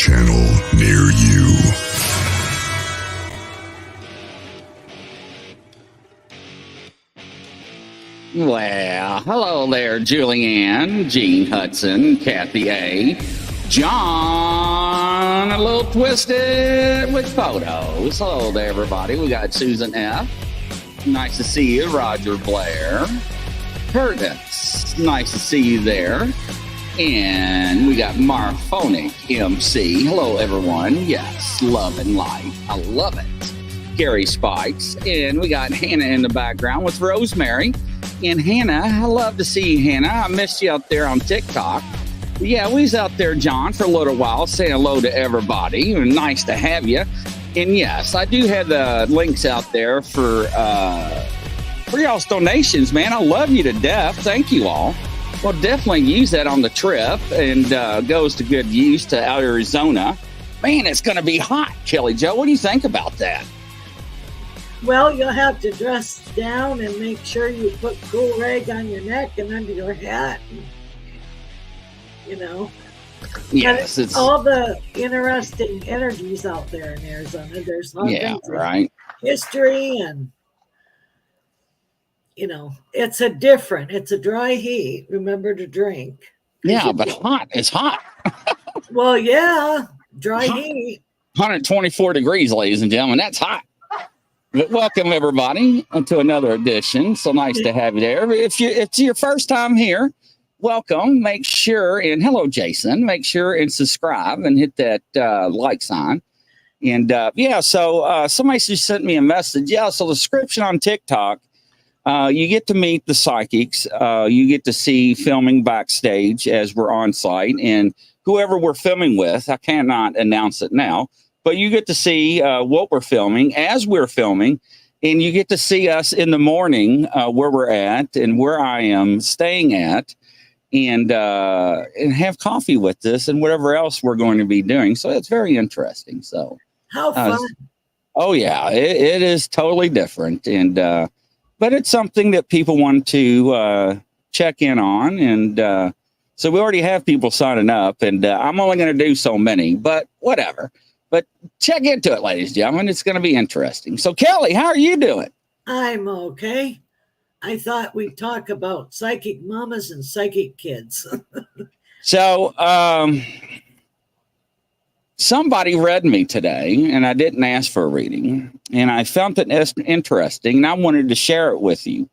channel near you. Well, hello there, Julianne, Jean Hudson, Kathy A., John, a little twisted with photos. Hello there, everybody. We got Susan F. Nice to see you. Roger Blair. Curtis. Nice to see you there. And we got Marphonic MC. Hello, everyone. Yes, love and light. I love it. Gary Spikes. And we got Hannah in the background with Rosemary. And Hannah, I love to see you, Hannah. I missed you out there on TikTok. Yeah, we was out there, John, for a little while, saying hello to everybody. Nice to have you. And yes, I do have the links out there for y'all's donations, man. I love you to death. Thank you all. Well, definitely use that on the trip, and goes to good use to Arizona. Man, it's going to be hot, Kelly Joe. What do you think about that? Well, you'll have to dress down and make sure you put cool rag on your neck and under your hat. You know, yes, it's all the interesting energies out there in Arizona. There's all kinds of history, and you know, it's a dry heat. Remember to drink. Yeah, but hot. It's hot. Well, yeah, dry heat. 124 degrees, ladies and gentlemen. That's hot. But welcome everybody to another edition. So nice to have you there. If it's your first time here, welcome. Make sure, and hello, Jason. Make sure and subscribe and hit that like sign. And so somebody just sent me a message. Yeah, so the description on TikTok, you get to meet the psychics. You get to see filming backstage as we're on site, and whoever we're filming with, I cannot announce it now, but you get to see what we're filming as we're filming. And you get to see us in the morning where we're at and where I am staying at. And have coffee with us and whatever else we're going to be doing. So it's very interesting. So how fun. Oh yeah, it is totally different. And but it's something that people want to check in on. And so we already have people signing up, and I'm only going to do so many, but whatever. But check into it, ladies and gentlemen. It's going to be interesting. So Kelly, how are you doing? I'm okay. I thought we'd talk about psychic mamas and psychic kids. So, somebody read me today, and I didn't ask for a reading, and I found it interesting, and I wanted to share it with you.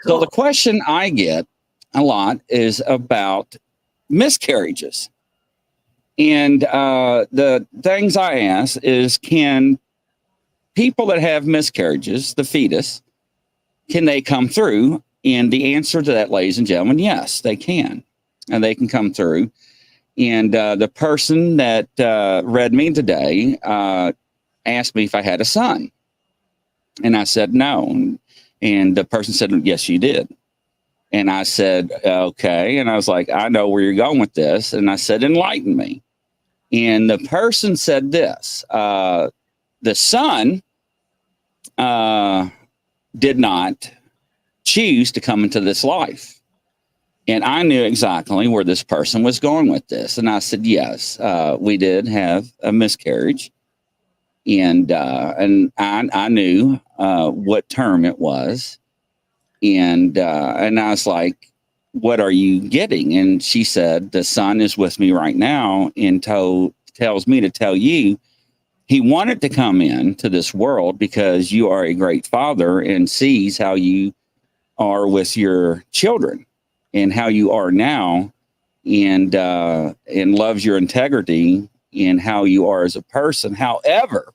Cool. So the question I get a lot is about miscarriages. And the things I ask is, can people that have miscarriages, the fetus, can they come through? And the answer to that, ladies and gentlemen, yes, they can. And they can come through. And the person that read me today asked me if I had a son. And I said, no. And the person said, yes, you did. And I said, okay. And I was like, I know where you're going with this. And I said, enlighten me. And the person said this, the son did not choose to come into this life. And I knew exactly where this person was going with this. And I said, yes, we did have a miscarriage. And I knew what term it was. And I was like, what are you getting? And she said, the son is with me right now and tells me to tell you, he wanted to come into this world because you are a great father and sees how you are with your children and how you are now, and loves your integrity and how you are as a person. However,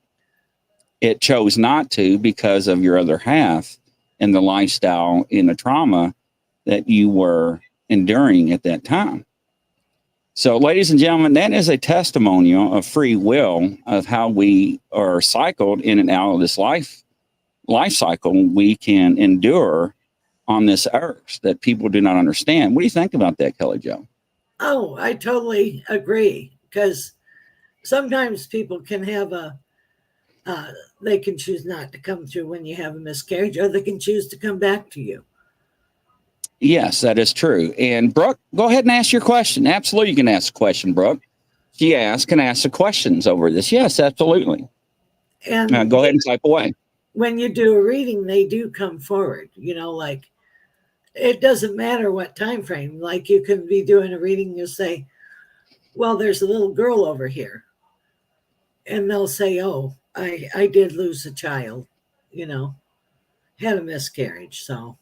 it chose not to because of your other half and the lifestyle and the trauma that you were enduring at that time. So, ladies and gentlemen, that is a testimonial of free will, of how we are cycled in and out of this life cycle we can endure on this earth that people do not understand. What do you think about that, Kelly Jo? Oh, I totally agree, because sometimes people can have they can choose not to come through when you have a miscarriage, or they can choose to come back to you. Yes, that is true. And Brooke, go ahead and ask your question. Absolutely, you can ask a question, Brooke. She asked, can I ask the questions over this? Yes, absolutely. And Go ahead and type away. when you do a reading, they do come forward, like it doesn't matter what time frame. Like you can be doing a reading, you'll say, well, there's a little girl over here. And they'll say, oh, I did lose a child, had a miscarriage. So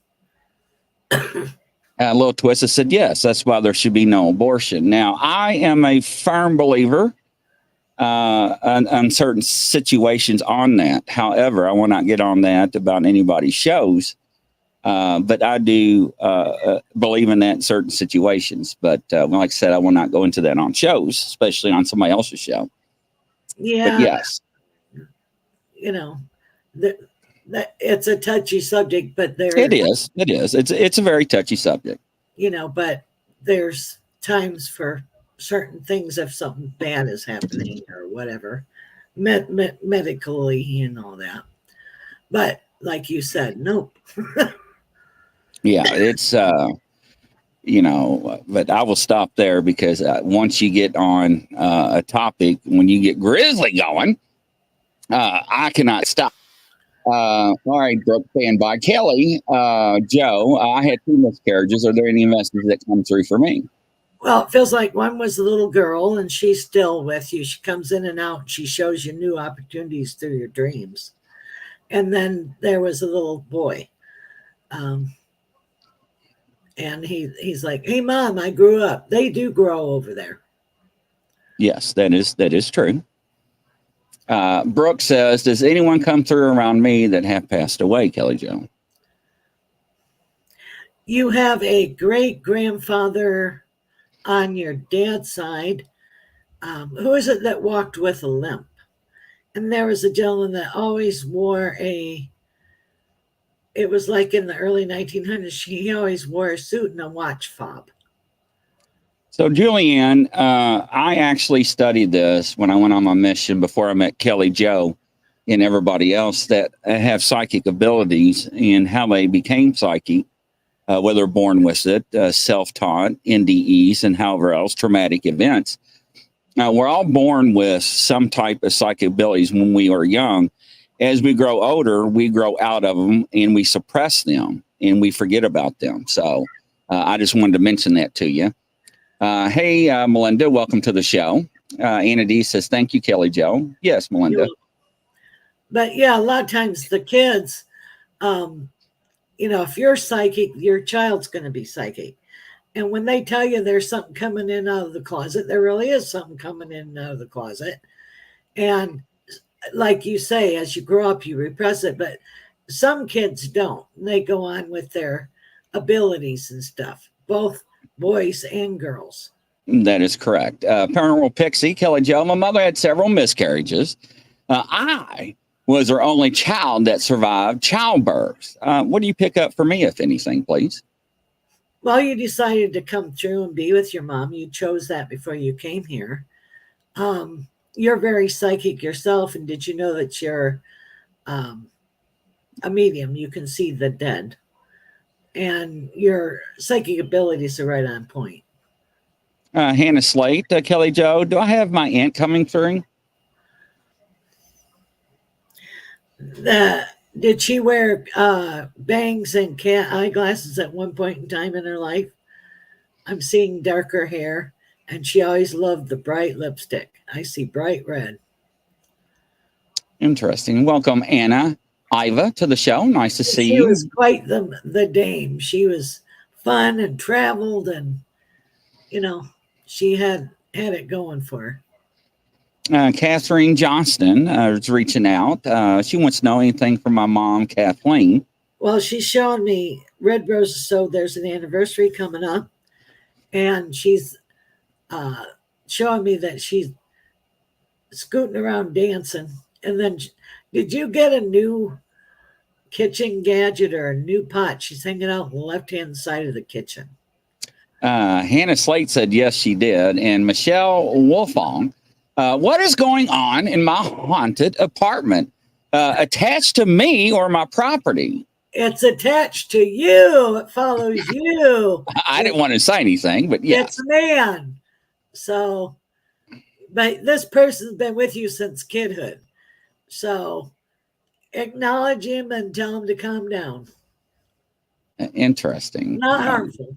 A little twist. I said, yes, that's why there should be no abortion. Now, I am a firm believer on certain situations on that. However, I will not get on that about anybody's shows. But I do believe in that in certain situations. But like I said, I will not go into that on shows, especially on somebody else's show. yeah, But yes, that it's a touchy subject, but it is. It's a very touchy subject. But there's times for certain things if something bad is happening or whatever, medically and all that. But like you said, nope. Yeah, it's but I will stop there because once you get on a topic, when you get Grizzly going, I cannot stop. All right, Brooke, fan by Kelly. Joe, I had 2 miscarriages. Are there any messages that come through for me? Well, it feels like one was a little girl and she's still with you. She comes in and out. She shows you new opportunities through your dreams. And then there was a little boy. And he's like, hey, Mom, I grew up. They do grow over there. Yes, that is true. Brooke says, does anyone come through around me that have passed away, Kelly Jo? You have a great grandfather on your dad's side. Who is it that walked with a limp? And there was a gentleman that always wore it was like in the early 1900s, he always wore a suit and a watch fob. So, Julianne, I actually studied this when I went on my mission before I met Kelly Jo and everybody else that have psychic abilities and how they became psychic, whether born with it, self-taught, NDEs, and however else, traumatic events. We're all born with some type of psychic abilities when we are young. As we grow older, we grow out of them and we suppress them and we forget about them. So I just wanted to mention that to you. Hey, Melinda, welcome to the show. Anna D says, thank you, Kelly Jo. Yes, Melinda. But yeah, a lot of times the kids, if you're psychic, your child's going to be psychic. And when they tell you there's something coming in out of the closet, there really is something coming in out of the closet. And like you say, as you grow up, you repress it. But some kids don't. They go on with their abilities and stuff, both boys and girls. That is correct. Paranormal Pixie, Kelly Jo, my mother had several miscarriages. I was her only child that survived childbirth. What do you pick up for me, if anything, please? Well, you decided to come through and be with your mom. You chose that before you came here. You're very psychic yourself. And did you know that you're a medium? You can see the dead. And your psychic abilities are right on point. Hannah Slate, Kelly Jo, do I have my aunt coming through? Did she wear bangs and cat eyeglasses at one point in time in her life? I'm seeing darker hair, and she always loved the bright lipstick. I see bright red. Interesting. Welcome, Anna Iva, to the show. Nice to see you. She was quite the dame. She was fun and traveled, and she had it going for her. Catherine Johnston is reaching out. She wants to know anything from my mom, Kathleen. Well, she's showing me red roses. So there's an anniversary coming up, and she's showing me that she's scooting around dancing. And then, did you get a new kitchen gadget or a new pot? She's hanging out on the left-hand side of the kitchen. Hannah Slate said yes, she did. And Michelle Wolfong, what is going on in my haunted apartment? Attached to me or my property? It's attached to you. It follows you. I didn't want to say anything, but yeah. It's a man. So But this person's been with you since kidhood. So acknowledge him and tell him to calm down. Interesting. Not harmful.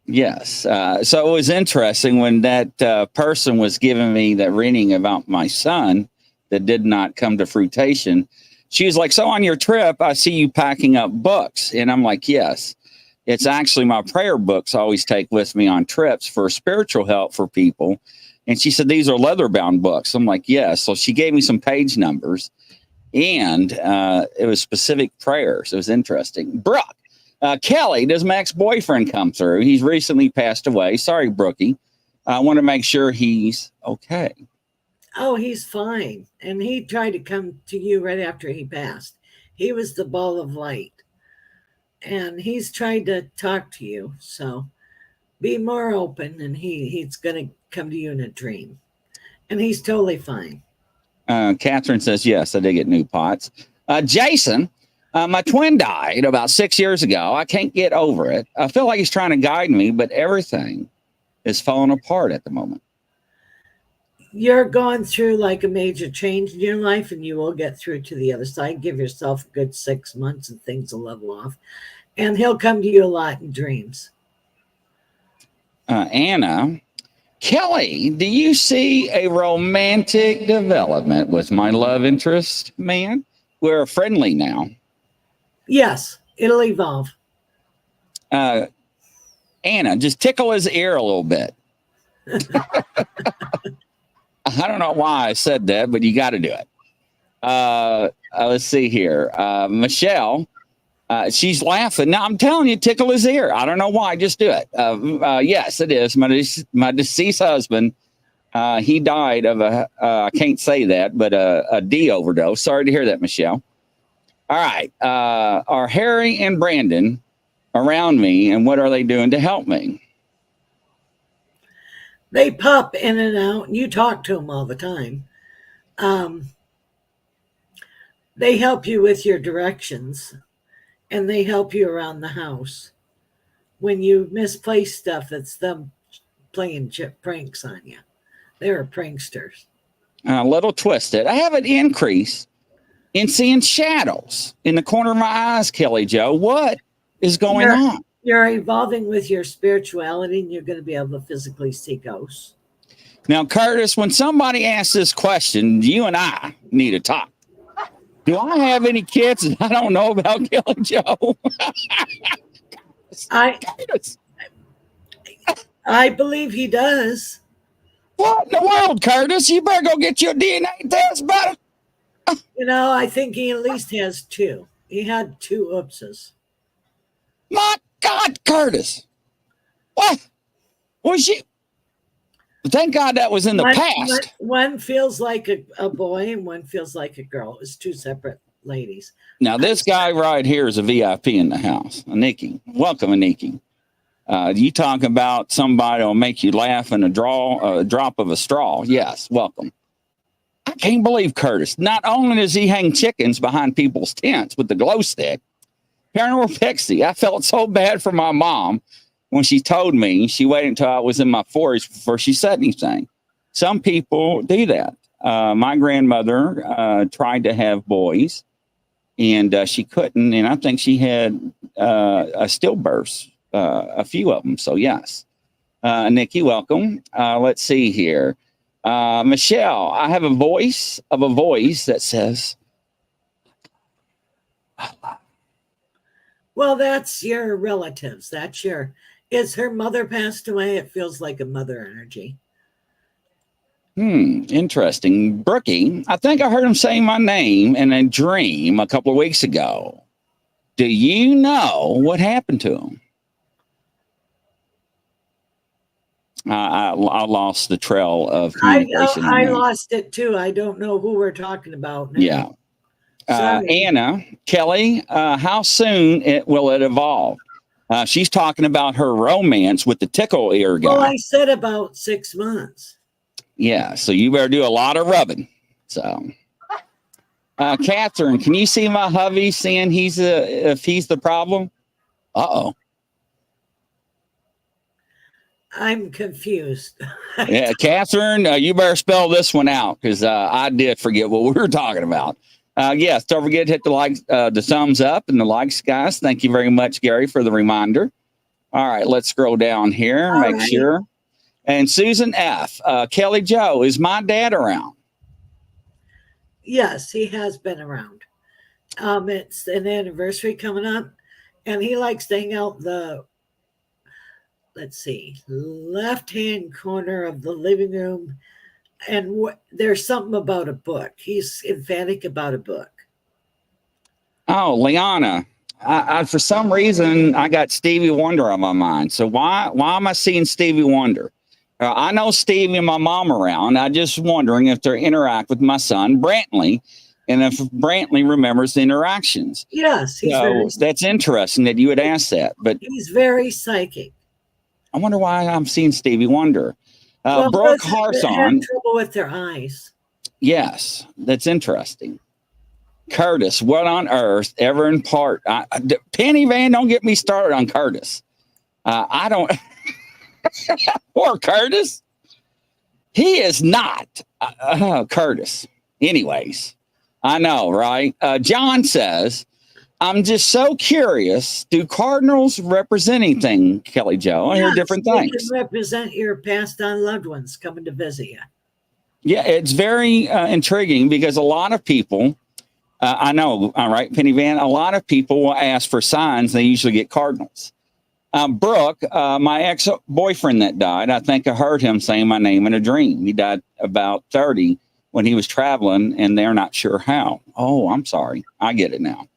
Yes. So it was interesting when that person was giving me that reading about my son that did not come to fruition. She was like, so on your trip, I see you packing up books. And I'm like, yes, it's actually my prayer books I always take with me on trips for spiritual help for people. And she said, these are leather bound books. I'm like, yes. So she gave me some page numbers and it was specific prayers. It was interesting. Brooke, Kelly, does my ex-boyfriend come through? He's recently passed away. Sorry, Brookie. I want to make sure he's okay. Oh, he's fine. And he tried to come to you right after he passed. He was the ball of light. And he's tried to talk to you. So be more open, and he's going to come to you in a dream. And he's totally fine. Catherine says, yes, I did get new pots. Jason, my twin died about 6 years ago. I can't get over it. I feel like he's trying to guide me, but everything is falling apart at the moment. You're going through like a major change in your life, and you will get through to the other side. Give yourself a good 6 months and things will level off. And he'll come to you a lot in dreams. Anna, Kelly, do you see a romantic development with my love interest man? We're friendly now. Yes, it'll evolve. Anna, just tickle his ear a little bit. I don't know why I said that, but you got to do it. Let's see here. Michelle, she's laughing. No, I'm telling you, tickle his ear. I don't know why. Just do it. Yes, it is. My deceased husband, he died of I can't say that, but a D overdose. Sorry to hear that, Michelle. All right. Are Harry and Brandon around me, and what are they doing to help me? They pop in and out, and you talk to them all the time. They help you with your directions, and they help you around the house. When you misplace stuff, it's them playing pranks on you. They're pranksters. A little twisted. I have an increase in seeing shadows in the corner of my eyes, Kelly Joe. What is going on? You're evolving with your spirituality, and you're going to be able to physically see ghosts. Now, Curtis, when somebody asks this question, you and I need to talk. Do I have any kids that I don't know about, Kelly Joe? I believe he does. What in the world, Curtis? You better go get your DNA test, buddy. You know, I think he at least has 2. He had 2 oopses. My God, Curtis. What? Was you? Thank God that was in the past. One feels like a boy and one feels like a girl. It's 2 separate ladies. Now, this guy right here is a VIP in the house. Nikki. Welcome, Nikki. You talk about somebody will make you laugh in a drop of a straw. Yes, welcome. I can't believe Curtis. Not only does he hang chickens behind people's tents with the glow stick, Paranormal Pixie, I felt so bad for my mom when she told me she waited until I was in my 40s before she said anything. Some people do that. My grandmother tried to have boys, and she couldn't. And I think she had a stillbirth, a few of them. So, yes. Nikki, welcome. Let's see here. Michelle, I have a voice that says, well, that's your relatives. Is her mother passed away? It feels like a mother energy. Interesting. Brookie, I think I heard him saying my name in a dream a couple of weeks ago. Do you know what happened to him? I lost the trail of communication. I lost it too. I don't know who we're talking about now. Yeah. Anna, Kelly, how soon will it evolve? She's talking about her romance with the tickle ear guy. Well, I said about 6 months. Yeah, so you better do a lot of rubbing. So, Catherine, can you see my hubby saying if he's the problem? Uh-oh. I'm confused. Yeah, Catherine, you better spell this one out because I did forget what we were talking about. Yes, don't forget to hit the thumbs up and the likes, guys. Thank you very much, Gary, for the reminder. All right, let's scroll down here, All make right. sure. And Susan F. Kelly Joe, is my dad around? Yes, he has been around. It's an anniversary coming up, and he likes to hang out the, let's see, left-hand corner of the living room. And there's something about a book. He's emphatic about a book. Oh, Liana. I for some reason I got Stevie Wonder on my mind. So why am I seeing Stevie Wonder? I know Stevie and my mom around. I just wondering if they interact with my son Brantley, and if Brantley remembers the interactions. Yes, that's interesting that you would ask that. But he's very psychic. I wonder why I'm seeing Stevie Wonder. Well, Brooke those that Harson. have trouble with their eyes. Yes, that's interesting. Curtis, what on earth ever in part? Penny Van, don't get me started on Curtis. I don't. Poor Curtis. He is not Curtis. Anyways, I know, right? John says, I'm just so curious. Do cardinals represent anything, Kelly Joe? I hear different things. They can represent your passed on loved ones coming to visit you. Yeah, it's very intriguing because a lot of people, I know, all right, Penny Van, a lot of people will ask for signs. They usually get cardinals. Brooke, my ex-boyfriend that died, I think I heard him saying my name in a dream. He died about 30 when he was traveling, and they're not sure how. Oh, I'm sorry. I get it now.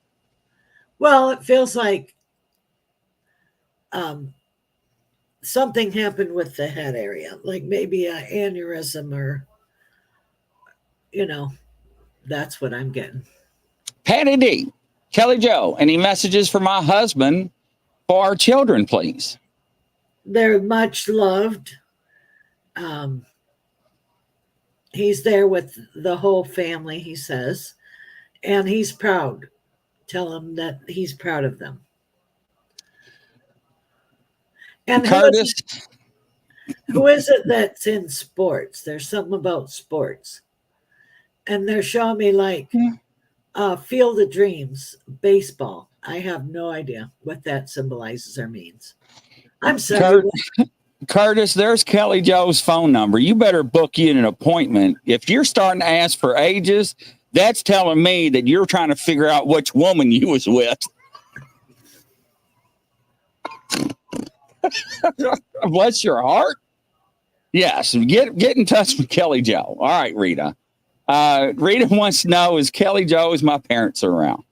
Well, it feels like something happened with the head area, like maybe an aneurysm or, that's what I'm getting. Patty D, Kelly Joe, any messages for my husband for our children, please? They're much loved. He's there with the whole family, he says, and he's proud. Tell him that he's proud of them. And Curtis, who is it that's in sports? There's something about sports. And they're showing me like Field of Dreams, baseball. I have no idea what that symbolizes or means. I'm sorry. Curtis, there's Kelly Joe's phone number. You better book you an appointment. If you're starting to ask for ages, that's telling me that you're trying to figure out which woman you was with. Bless your heart. Yes, get in touch with Kelly Joe. All right, Rita. Rita wants to know, is Kelly Joe, is my parents around?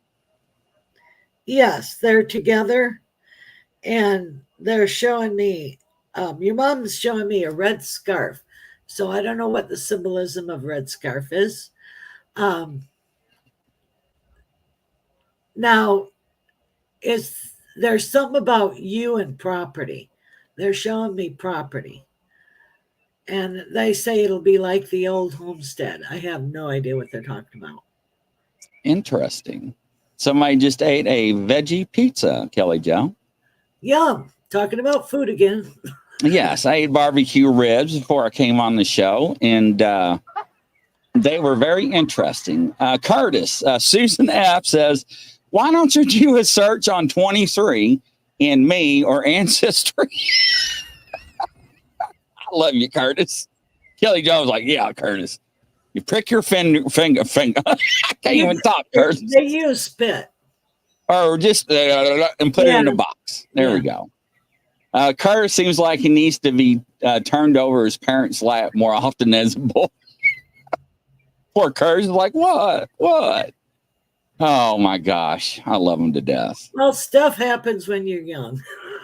Yes, they're together, and they're showing me, your mom's showing me a red scarf. So I don't know what the symbolism of red scarf is. Now, there's something about you and property. They're showing me property. And they say it'll be like the old homestead. I have no idea what they're talking about. Interesting. Somebody just ate a veggie pizza, Kelly Joe. Yum. Talking about food again. Yes, I ate barbecue ribs before I came on the show, and they were very interesting. Curtis, Susan F. says, why don't you do a search on 23 in me or Ancestry? I love you, Curtis. Kelly Joe was like, yeah, Curtis. You prick your finger. I can't even talk, Curtis. They use spit. Or just and put it in a box. There we go. Curtis seems like he needs to be turned over his parents' lap more often as a boy. Poor Curtis is like, what? Oh, my gosh. I love him to death. Well, stuff happens when you're young.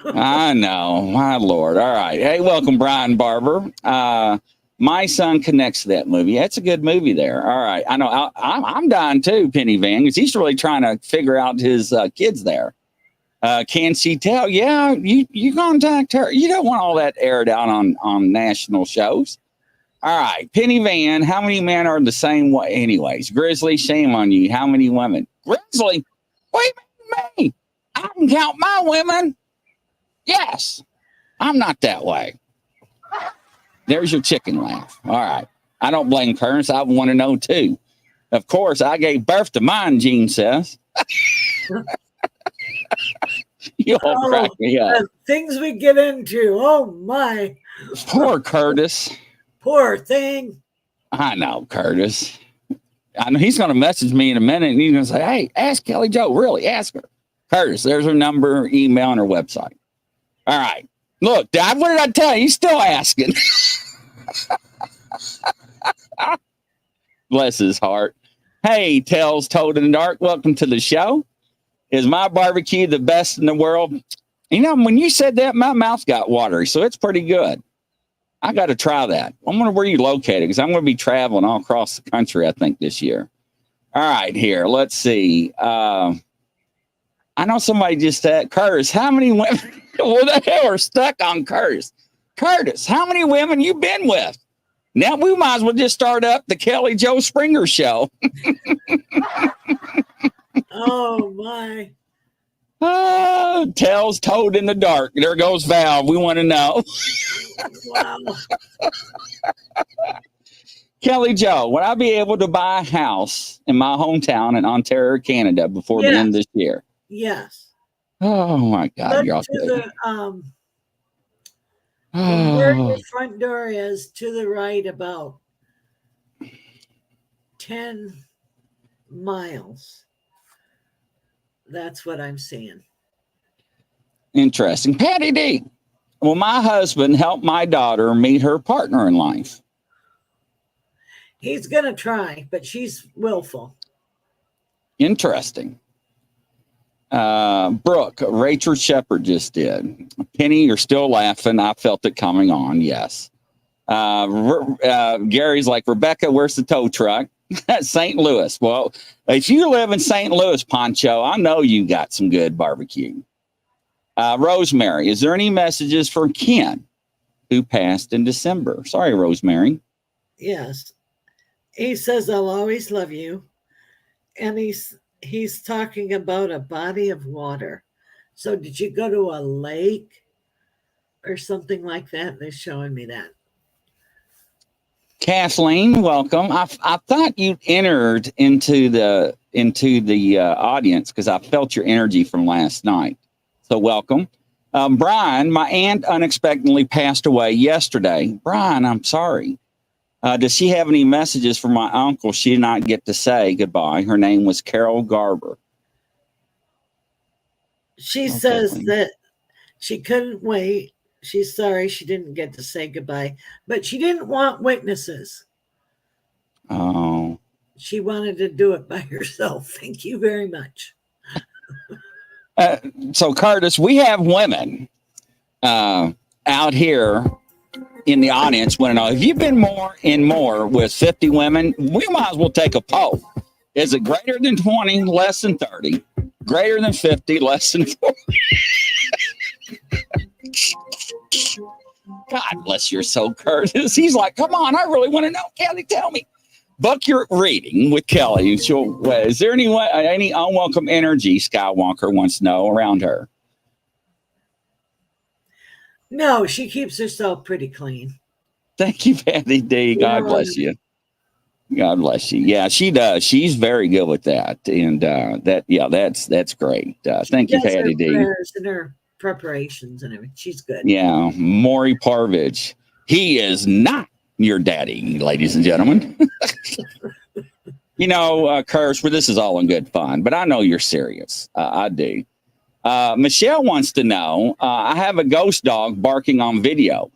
I know. My Lord. All right. Hey, welcome, Brian Barber. My son connects to that movie. That's a good movie there. All right. I know. I'm dying too, Penny Van, because he's really trying to figure out his kids there. Can she tell? Yeah, you contact her. You don't want all that aired out on national shows. All right. Penny Van, how many men are the same way? Anyways, Grizzly, shame on you. How many women? Grizzly, wait a minute. I can count my women. Yes, I'm not that way. There's your chicken laugh. All right. I don't blame Curtis. I want to know too. Of course, I gave birth to mine, Gene says. You all crack me up. The things we get into. Oh, my. Poor Curtis. Poor thing. I know, Curtis. I know he's going to message me in a minute and he's going to say, hey, ask Kelly Joe. Really, ask her. Curtis, there's her number, email, and her website. All right. Look, Dad, what did I tell you? He's still asking. Bless his heart. Hey, Tales Told in the Dark. Welcome to the show. Is my barbecue the best in the world? You know, when you said that, my mouth got watery, so it's pretty good. I got to try that. I wonder where you located, because I'm going to be traveling all across the country, I think, this year. All right, here. Let's see. I know somebody just said, Curtis, how many women the hell are stuck on Curtis? Curtis, how many women you been with? Now we might as well just start up the Kelly Joe Springer show. Oh, my. Tales Told in the Dark. There goes Val. We want to know. Wow. Kelly Joe, would I be able to buy a house in my hometown in Ontario, Canada before the end of this year? Yes. Oh, my God. You're all good. Where your front door is, to the right about 10 miles. That's what I'm seeing. Interesting. Patty D. Will my husband help my daughter meet her partner in life? He's going to try, but she's willful. Interesting. Brooke, Rachel Shepard just did. Penny, you're still laughing. I felt it coming on. Yes. Gary's like, Rebecca, where's the tow truck? St. Louis. Well, if you live in St. Louis, Poncho, I know you got some good barbecue. Rosemary, is there any messages for Ken, who passed in December? Sorry, Rosemary. Yes. He says, I'll always love you. And he's talking about a body of water. So did you go to a lake or something like that? They're showing me that. Kathleen, welcome. I thought you entered into the audience because I felt your energy from last night. So welcome. Brian, my aunt unexpectedly passed away yesterday. Brian, I'm sorry. Does she have any messages for my uncle? She did not get to say goodbye. Her name was Carol Garber. She says that she couldn't wait. She's sorry she didn't get to say goodbye, but she didn't want witnesses. Oh. She wanted to do it by herself. Thank you very much. So, Curtis, we have women out here in the audience want to know, have you been more with 50 women? We might as well take a poll. Is it greater than 20, less than 30? Greater than 50, less than 40? God bless your soul, Curtis. He's like, come on, I really want to know. Kelly, tell me. Book your reading with Kelly. Is there any unwelcome energy Skywalker wants to know around her? No, she keeps herself pretty clean. Thank you, Patty D. God bless you. God bless you. Yeah, she does. She's very good with that. And that's great. Thank you, Patty D. Prayers and her preparations and everything. She's good. Yeah, Maury Parvich. He is not your daddy, ladies and gentlemen. You know, Curse, this is all in good fun, but I know you're serious. I do. Michelle wants to know, I have a ghost dog barking on video.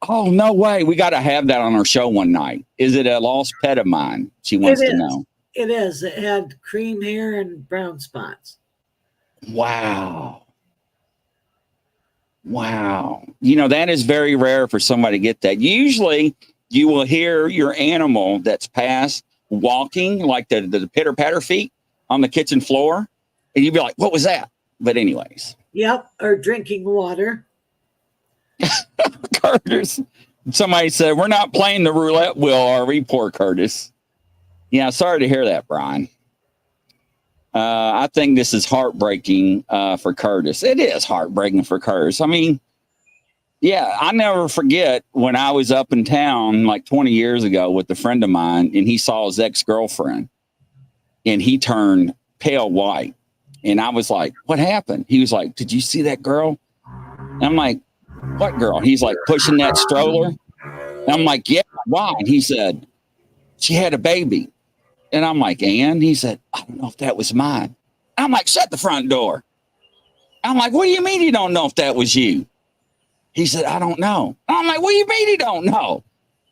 Oh, no way. We got to have that on our show one night. Is it a lost pet of mine? She wants to know. It is. It had cream hair and brown spots. Wow. Wow. You know, that is very rare for somebody to get that. Usually you will hear your animal that's passed walking, like the pitter patter feet on the kitchen floor. And you'd be like, what was that? But anyways. Yep. Or drinking water. Curtis. Somebody said, we're not playing the roulette wheel, are we? Poor Curtis. Yeah. Sorry to hear that, Brian. I think this is heartbreaking for Curtis. It is heartbreaking for Curtis. I mean, Yeah, I never forget when I was up in town like 20 years ago with a friend of mine, and he saw his ex-girlfriend, and he turned pale white. And I was like, what happened? He was like, did you see that girl? And I'm like, what girl? He's like, pushing that stroller. And I'm like, yeah, why? And he said, she had a baby. And I'm like, and he said, I don't know if that was mine. I'm like, shut the front door. I'm like, what do you mean you don't know if that was you? He said, I don't know. I'm like, what do you mean you don't know?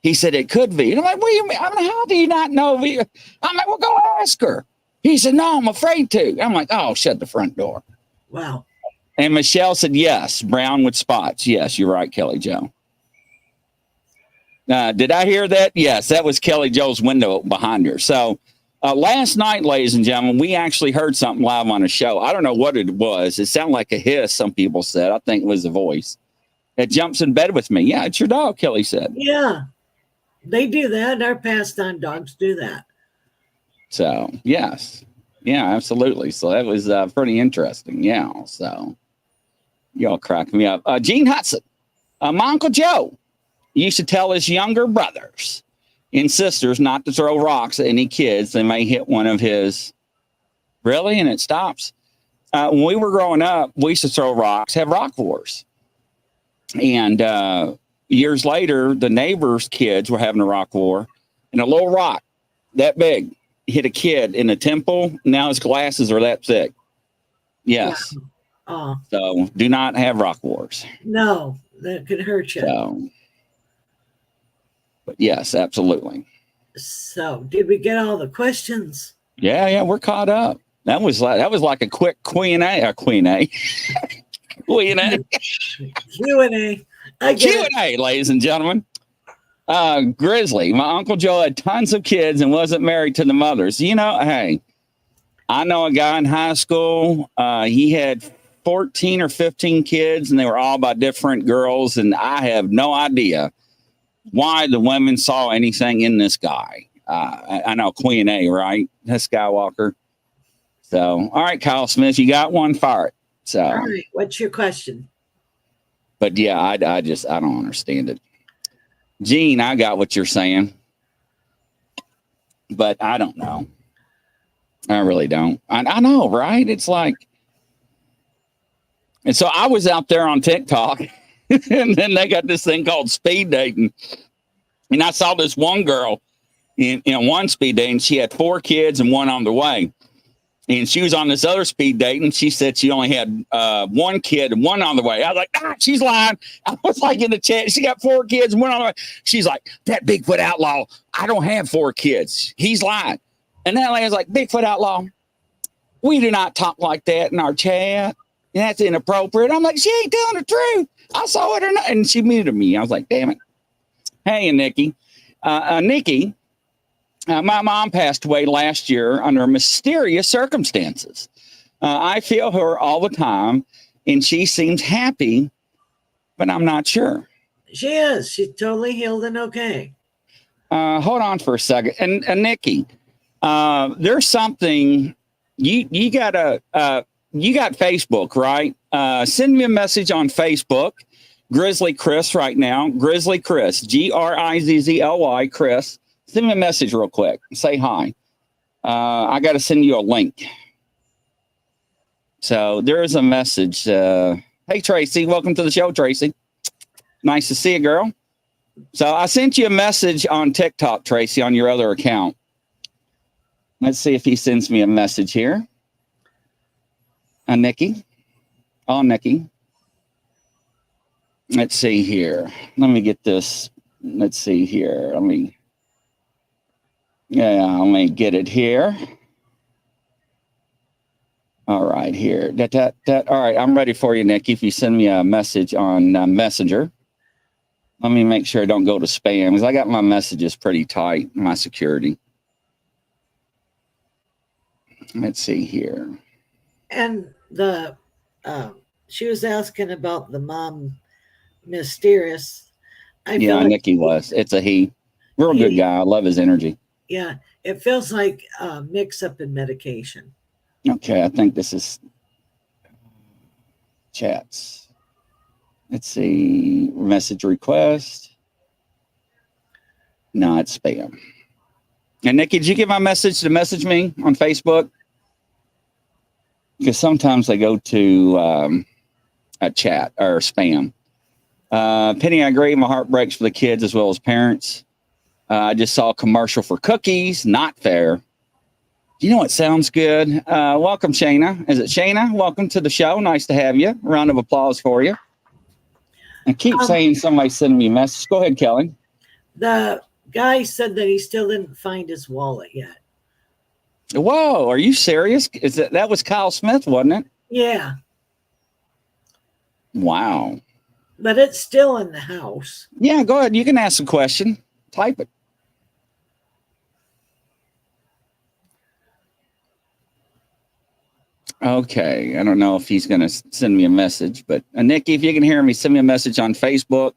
He said, it could be. And I'm like, what do you mean? I'm like, how do you not know? I'm like, well, go ask her. He said, no, I'm afraid to. I'm like, oh, shut the front door. Wow. And Michelle said, yes, brown with spots. Yes, you're right, Kelly Jo. Did I hear that? Yes, that was Kelly Jo's window behind her. So last night, ladies and gentlemen, we actually heard something live on a show. I don't know what it was. It sounded like a hiss, some people said. I think it was a voice. It jumps in bed with me. Yeah, it's your dog, Kelly said. Yeah, they do that. Our pastime dogs do that. So, yes. Yeah, absolutely. So that was pretty interesting. Yeah, so y'all crack me up. Gene Hudson, my Uncle Joe used to tell his younger brothers and sisters not to throw rocks at any kids. They may hit one of his. Really? And it stops. When we were growing up, we used to throw rocks, have rock wars. And years later, the neighbors' kids were having a rock war, and a little rock that big hit a kid in the temple. Now his glasses are that thick. Yes. Yeah. So do not have rock wars. No, that could hurt you. So, but yes, absolutely. So did we get all the questions? Yeah, we're caught up. That was like a quick Q&A. Q&A. Q&A. Q&A, ladies and gentlemen. Grizzly, my Uncle Joe had tons of kids and wasn't married to the mothers. You know, hey, I know a guy in high school. He had 14 or 15 kids, and they were all by different girls. And I have no idea why the women saw anything in this guy. I know Q&A, right? That's Skywalker. So, all right, Kyle Smith, you got one, fire it. So, all right, what's your question? But yeah, I don't understand it. Gene, I got what you're saying, but I don't know. I really don't. I know, right? It's like, and so I was out there on TikTok, and then they got this thing called speed dating, and I saw this one girl in one speed date, and she had 4 kids and 1 on the way. And she was on this other speed date, and she said she only had 1 kid and 1 on the way. I was like, she's lying. I was like in the chat, she got 4 kids and 1 on the way. She's like, that Bigfoot Outlaw, I don't have 4 kids. He's lying. And that lady was like, Bigfoot Outlaw, we do not talk like that in our chat. That's inappropriate. I'm like, she ain't telling the truth. I saw it or not. And she muted me. I was like, damn it. Hey, and Nikki. Nikki. My mom passed away last year under mysterious circumstances. I feel her all the time, and she seems happy, but I'm not sure. She is. She's totally healed and okay. Hold on for a second. And Nikki, there's something you got Facebook, right? Send me a message on Facebook. Grizzly Chris right now. Grizzly Chris, Grizzly Chris. Send me a message real quick. Say hi. I got to send you a link. So there is a message. Hey, Tracy. Welcome to the show, Tracy. Nice to see you, girl. So I sent you a message on TikTok, Tracy, on your other account. Let's see if he sends me a message here. Nikki. Oh, Nikki. Let's see here. Let me get this. Let's see here. Let me get it here. All right, here. All right, I'm ready for you, Nikki. If you send me a message on Messenger, let me make sure I don't go to spam, because I got my messages pretty tight, my security. Let's see here. And she was asking about the mom, Mysterious. Nikki was. It's a he. Real good guy. I love his energy. Yeah, it feels like a mix-up in medication. Okay, I think this is chats. Let's see. Message request. No, it's spam. And Nikki, did you get my message to message me on Facebook? Because sometimes they go to a chat or spam. Penny, I agree. My heart breaks for the kids as well as parents. I just saw a commercial for cookies. Not fair. You know what sounds good? Welcome, Shayna. Is it Shayna? Welcome to the show. Nice to have you. Round of applause for you. And keep saying somebody's sending me a message. Go ahead, Kelly. The guy said that he still didn't find his wallet yet. Whoa, are you serious? That was Kyle Smith, wasn't it? Yeah. Wow. But it's still in the house. Yeah, go ahead. You can ask a question. Type it. Okay. I don't know if he's going to send me a message, but Nikki, if you can hear me, send me a message on Facebook.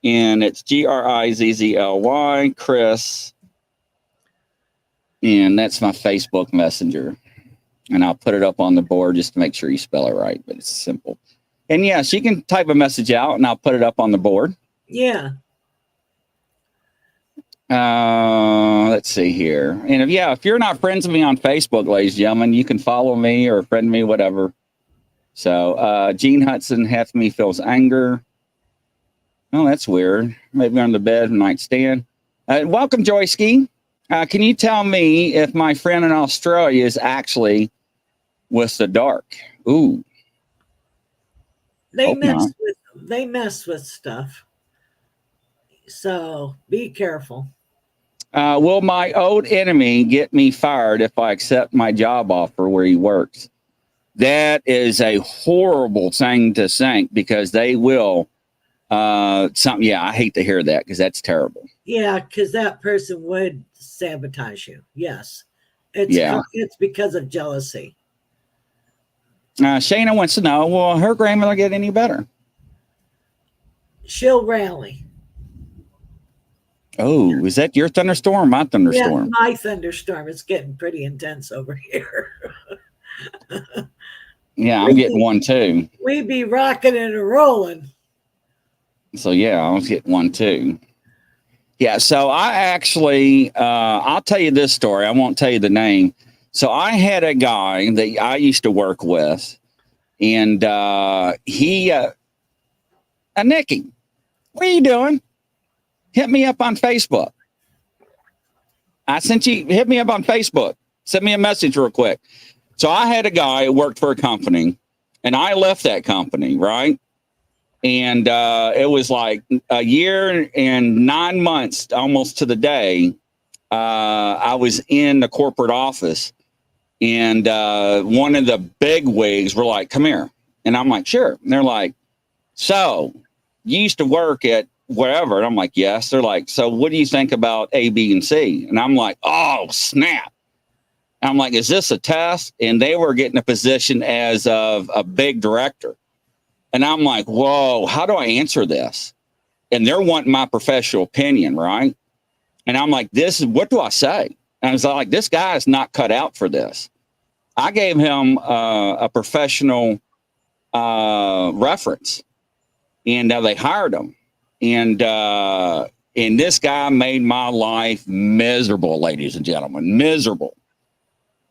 And it's Grizzly, Chris. And that's my Facebook Messenger. And I'll put it up on the board just to make sure you spell it right, but it's simple. And yes, you can type a message out and I'll put it up on the board. Yeah. Let's see here. And if you're not friends with me on Facebook, ladies and gentlemen, you can follow me or friend me, whatever. So Gene Hudson, half of me feels anger. Oh, that's weird. Maybe on the bed, nightstand. Welcome, Joyski. Can you tell me if my friend in Australia is actually with the dark? Ooh. They mess with stuff. So be careful. Will my old enemy get me fired if I accept my job offer where he works? That is a horrible thing to think because they will. I hate to hear that because that's terrible. Yeah, because that person would sabotage you. Yes. It's because of jealousy. Shayna wants to know, will her grandmother get any better? She'll rally. Oh, is that your thunderstorm or my thunderstorm? Yeah, my thunderstorm. It's getting pretty intense over here. Yeah, I'm getting one too. We be rocking and rolling. So yeah, I was getting one too. Yeah, so I actually, I'll tell you this story. I won't tell you the name. So I had a guy that I used to work with, and Nikki, what are you doing? Hit me up on Facebook. Hit me up on Facebook. Send me a message real quick. So I had a guy who worked for a company, and I left that company, right? And it was like a year and 9 months, almost to the day. I was in the corporate office, and one of the big wigs were like, "Come here," and I'm like, "Sure." And they're like, "So you used to work at wherever?" And I'm like, "Yes." They're like, "So what do you think about A, B, and C?" And I'm like, "Oh, snap." I'm like, "Is this a test?" And they were getting a position as of a big director. And I'm like, "Whoa, how do I answer this?" And they're wanting my professional opinion, right? And I'm like, what do I say? And I was like, this guy is not cut out for this. I gave him a professional reference, and they hired him. And this guy made my life miserable, ladies and gentlemen, miserable.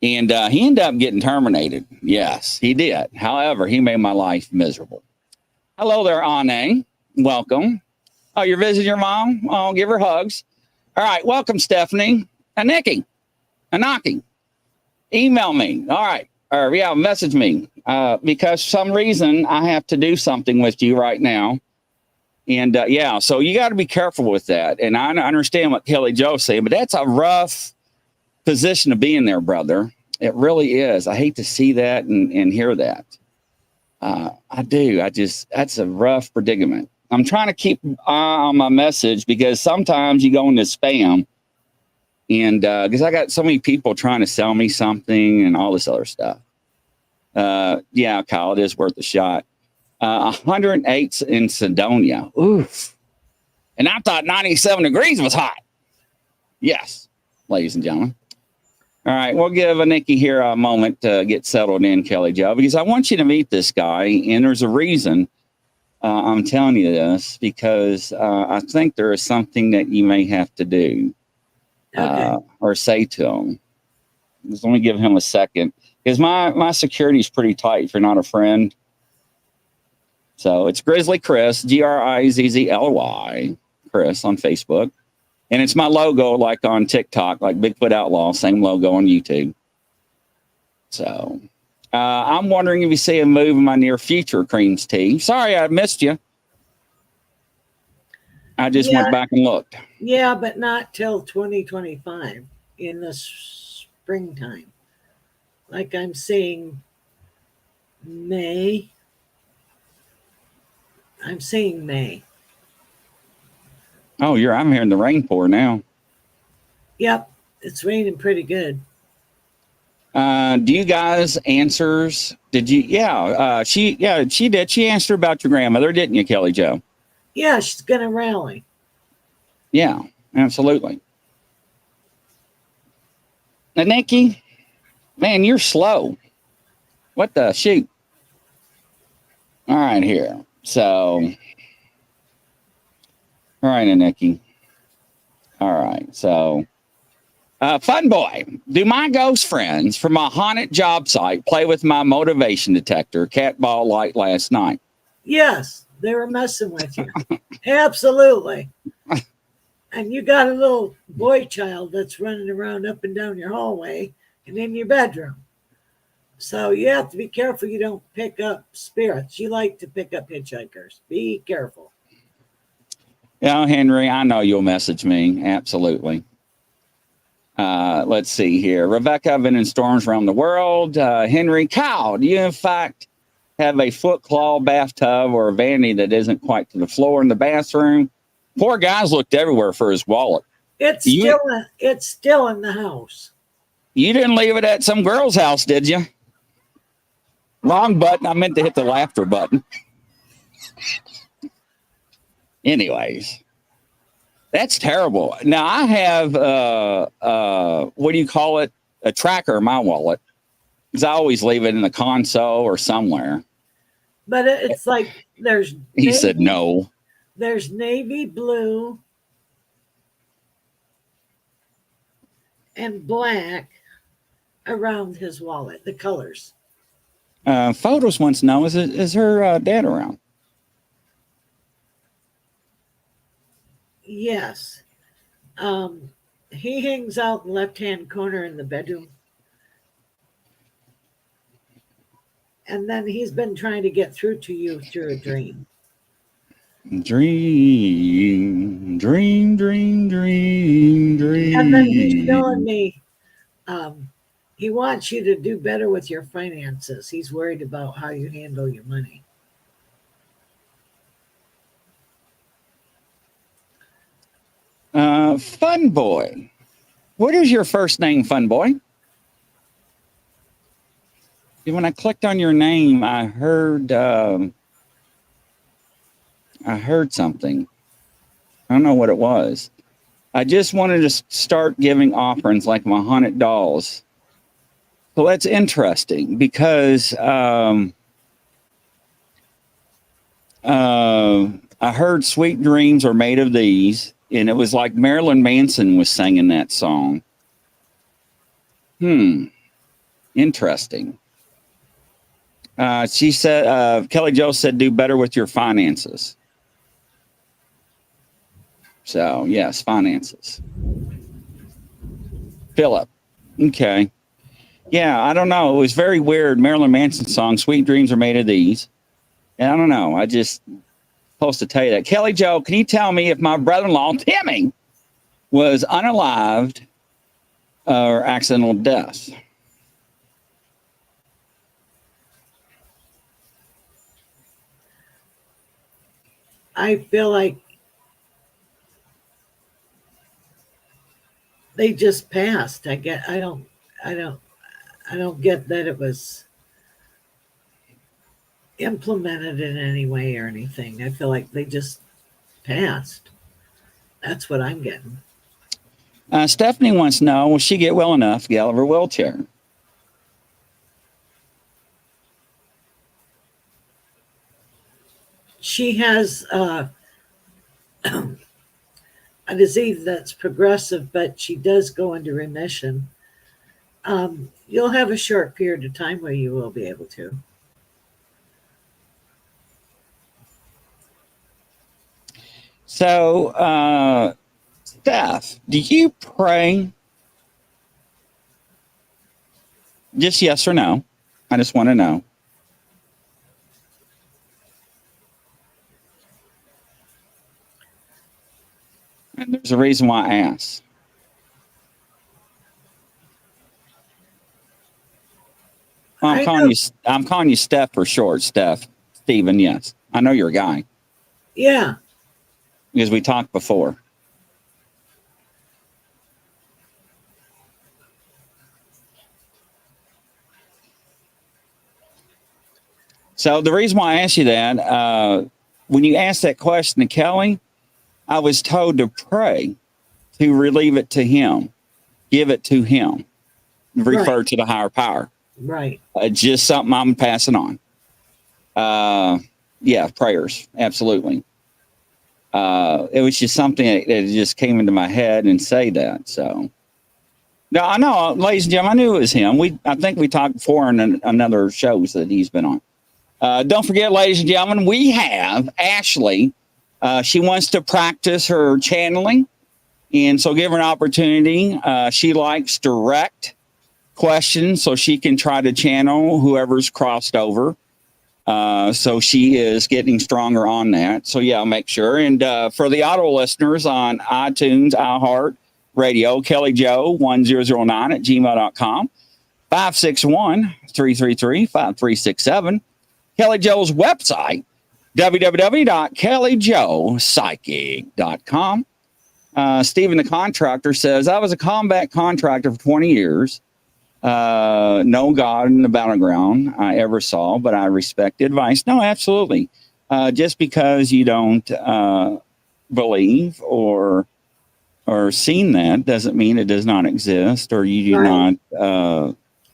And he ended up getting terminated. Yes, he did. However, he made my life miserable. Hello there, Anne. Welcome. Oh, you're visiting your mom? Oh, give her hugs. All right. Welcome, Stephanie. And Nikki. And Naki. Email me. All right. Or message me. Because for some reason I have to do something with you right now. And so you got to be careful with that. And I understand what Kelly Joe's saying, but that's a rough position to be in there, brother. It really is. I hate to see that and hear that. I do. That's a rough predicament. I'm trying to keep an eye on my message because sometimes you go into spam, and because I got so many people trying to sell me something and all this other stuff. Kyle, it is worth a shot. 108 in Sedonia. Oof. And I thought 97 degrees was hot. Yes, ladies and gentlemen. All right, we'll give Nikki here a moment to get settled in, Kelly Joe, because I want you to meet this guy, and there's a reason I'm telling you this because I think there is something that you may have to do or say to him. Just let me give him a second because my security is pretty tight if you're not a friend. So it's Grizzly Chris, Grizzly, Chris on Facebook. And it's my logo like on TikTok, like Bigfoot Outlaw, same logo on YouTube. So I'm wondering if you see a move in my near future, Creams Tea. Sorry, I missed you. I just went back and looked. Yeah, but not till 2025 in the springtime. Like I'm seeing May. I'm seeing May. Oh, I'm hearing the rain pour now. Yep, it's raining pretty good. Do you guys answers? Did you? Yeah, she did. She answered about your grandmother, didn't you, Kelly Jo? Yeah, she's gonna rally. Yeah, absolutely. Now, Nikki, man, you're slow. What the shoot? All right, here. So, all right, Nikki. All right, so. Fun boy, do my ghost friends from my haunted job site play with my motivation detector cat ball light last night? Yes, they were messing with you. Absolutely. And you got a little boy child that's running around up and down your hallway and in your bedroom. So you have to be careful you don't pick up spirits. You like to pick up hitchhikers. Be careful. Yeah, Henry, I know you'll message me. Absolutely. Let's see here. Rebecca, I've been in storms around the world. Henry, Kyle, do you in fact have a foot claw bathtub or a vanity that isn't quite to the floor in the bathroom? Poor guy's looked everywhere for his wallet. It's still in the house. You didn't leave it at some girl's house, did you? Wrong button. I meant to hit the laughter button. Anyways. That's terrible. Now I have what do you call it? A tracker in my wallet. Because I always leave it in the console or somewhere. But it's like there's he said no. There's navy blue and black around his wallet, the colors. Photos wants to know, is her dad around? Yes. He hangs out in the left-hand corner in the bedroom. And then he's been trying to get through to you through a dream. Dream. And then he's showing me he wants you to do better with your finances. He's worried about how you handle your money. Fun boy. What is your first name, Fun boy? When I clicked on your name, I heard something. I don't know what it was. I just wanted to start giving offerings like my haunted dolls. So that's interesting because I heard Sweet Dreams Are Made of These, and it was like Marilyn Manson was singing that song. Interesting. She said, Kelly Jo said, do better with your finances. So, yes, finances. Philip. Okay. Yeah, I don't know. It was very weird. Marilyn Manson song, Sweet Dreams Are Made of These. And I don't know. I just supposed to tell you that. Kelly Jo, can you tell me if my brother-in-law, Timmy, was unalived or accidental death? I feel like they just passed. I don't get that it was implemented in any way or anything. I feel like they just passed. That's what I'm getting. Stephanie wants to know, will she get well enough to get out of her wheelchair? she has a disease that's progressive, but she does go into remission. You'll have a short period of time where you will be able to. So, Steph, do you pray? Just yes or no. I just want to know. And there's a reason why I asked. Well, I'm calling you Steph for short, Steph. Stephen, yes. I know you're a guy. Yeah. Because we talked before. So the reason why I asked you that, when you asked that question to Kelly, I was told to pray, to relieve it to him, give it to him, refer to the higher power. Right. Just something I'm passing on. Yeah, prayers, absolutely. It was just something that just came into my head and say that. So, no, I know, ladies and gentlemen, I knew it was him. I think we talked before in another shows that he's been on. Don't forget, ladies and gentlemen, we have Ashley. She wants to practice her channeling, and so give her an opportunity. She likes direct questions, so she can try to channel whoever's crossed over. So she is getting stronger on that. So yeah, I'll make sure. And for the auto listeners on iTunes, iHeart Radio, Kelly Joe 1009 at gmail.com, 561-333-5367. Kelly Joe's website, www.kellyjoepsychic.com. Stephen the contractor says, I was a combat contractor for 20 years. No God in the battleground I ever saw, but I respect advice. No, absolutely. Just because you don't believe or seen that doesn't mean it does not exist or you do not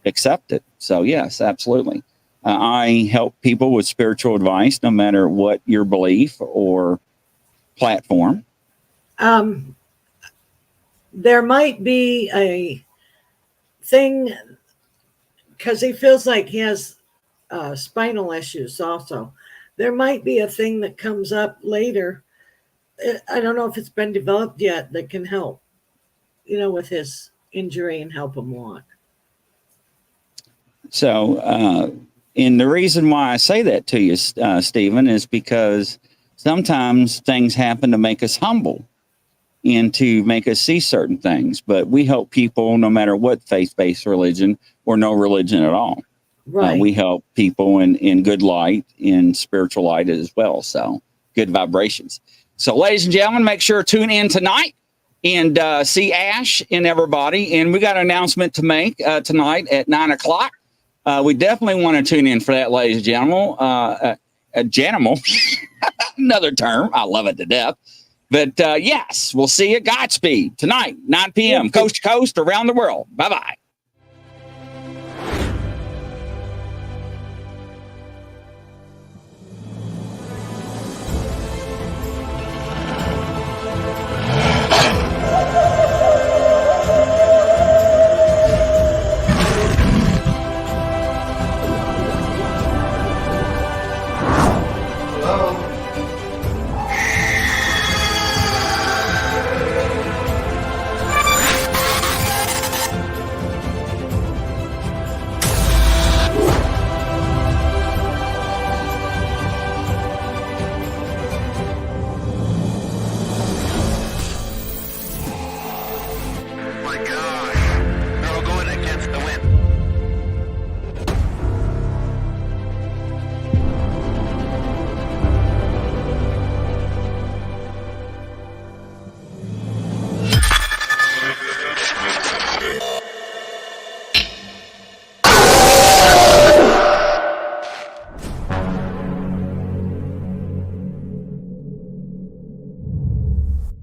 accept it. So yes, absolutely. I help people with spiritual advice, no matter what your belief or platform. There might be a thing, because he feels like he has spinal issues also. There might be a thing that comes up later. I don't know if it's been developed yet that can help, with his injury and help him walk. So, and the reason why I say that to you, Stephen, is because sometimes things happen to make us humble and to make us see certain things. But we help people no matter what faith-based religion or no religion at all. Right. We help people in good light, in spiritual light as well. So good vibrations. So ladies and gentlemen, make sure to tune in tonight and see Ash and everybody. And we got an announcement to make tonight at 9 o'clock. We definitely want to tune in for that, ladies and gentlemen. Another term. I love it to death. But yes, we'll see you. Godspeed tonight, 9 p.m. coast to coast around the world. Bye-bye.